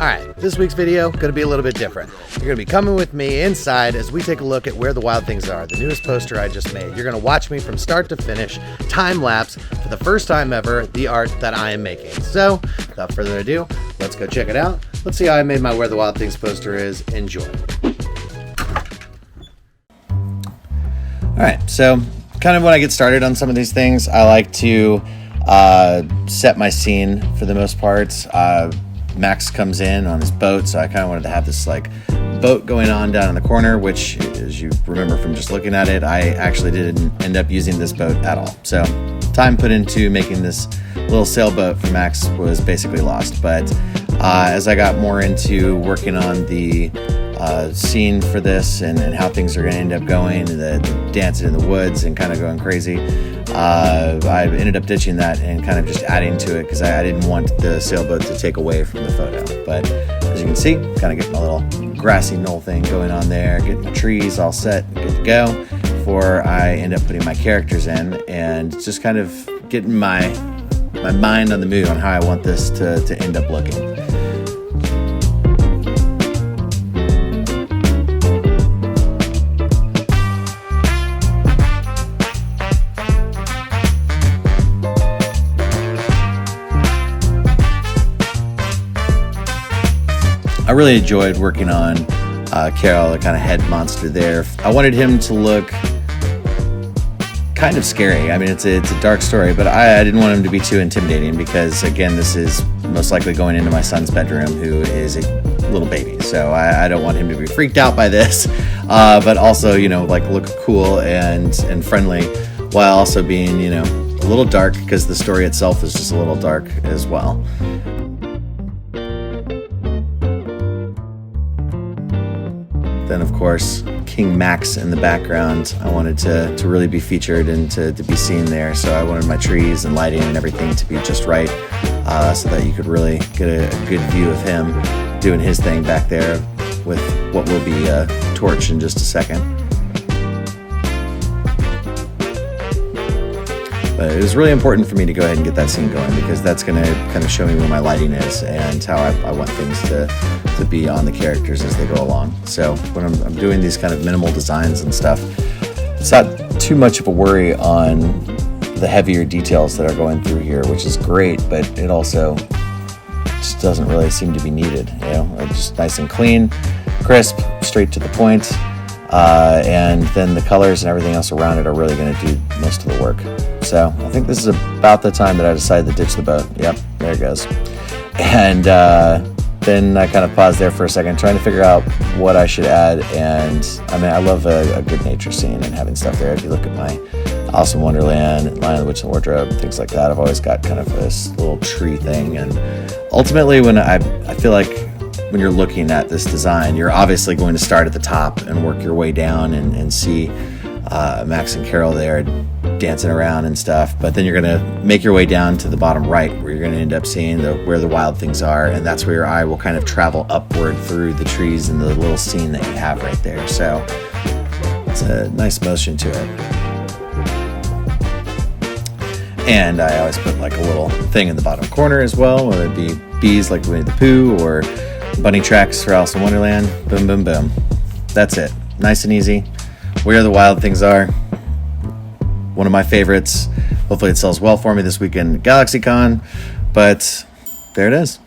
Alright, this week's video going to be a little bit different. You're going to be coming with me inside as we take a look at Where the Wild Things Are, the newest poster I just made. You're going to watch me from start to finish, time-lapse, for the first time ever, the art that I am making. So, without further ado, let's go check it out. Let's see how I made my Where the Wild Things poster is. Enjoy. Alright, so kind of when I get started on some of these things, I like to set my scene for the most part. Max comes in on his boat, so I kind of wanted to have this like boat going on down in the corner, which, as you remember from just looking at it, I actually didn't end up using this boat at all. So time put into making this little sailboat for Max was basically lost. But as I got more into working on the scene for this and how things are going to end up going, the dancing in the woods and kind of going crazy, I ended up ditching that and kind of just adding to it because I didn't want the sailboat to take away from the photo. But as you can see, kind of getting my little grassy knoll thing going on there, getting the trees all set and good to go before I end up putting my characters in and just kind of getting my mind on the mood on how I want this to end up looking. I really enjoyed working on Carol, the kind of head monster there. I wanted him to look kind of scary. I mean, it's a dark story, but I didn't want him to be too intimidating because, again, this is most likely going into my son's bedroom, who is a little baby. So I don't want him to be freaked out by this, but also, like look cool and friendly while also being, a little dark because the story itself is just a little dark as well. Then, of course, King Max in the background. I wanted to really be featured and to be seen there. So I wanted my trees and lighting and everything to be just right so that you could really get a good view of him doing his thing back there with what will be a torch in just a second. But it was really important for me to go ahead and get that scene going because that's going to kind of show me where my lighting is and how I want things to be on the characters as they go along. So when I'm doing these kind of minimal designs and stuff, it's not too much of a worry on the heavier details that are going through here, which is great, but it also just doesn't really seem to be needed. It's just nice and clean, crisp, straight to the point, and then the colors and everything else around it are really going to do most of the work. So I think this is about the time that I decided to ditch the boat. Yep, there it goes. And then I kind of paused there for a second, trying to figure out what I should add. And I mean, I love a good nature scene and having stuff there. If you look at my Alice in Wonderland, Lion of the Witch and the Wardrobe, things like that, I've always got kind of this little tree thing. And ultimately, when I feel like when you're looking at this design, you're obviously going to start at the top and work your way down and see Max and Carol there dancing around and stuff, but then you're going to make your way down to the bottom right where you're going to end up seeing where the wild things are, and that's where your eye will kind of travel upward through the trees and the little scene that you have right there. So it's a nice motion to it. And I always put like a little thing in the bottom corner as well, whether it be bees like Winnie the Pooh or bunny tracks for Alice in Wonderland. Boom, boom, boom. That's it. Nice and easy. Where the Wild Things Are. One of my favorites. Hopefully it sells well for me this weekend at GalaxyCon, but there it is.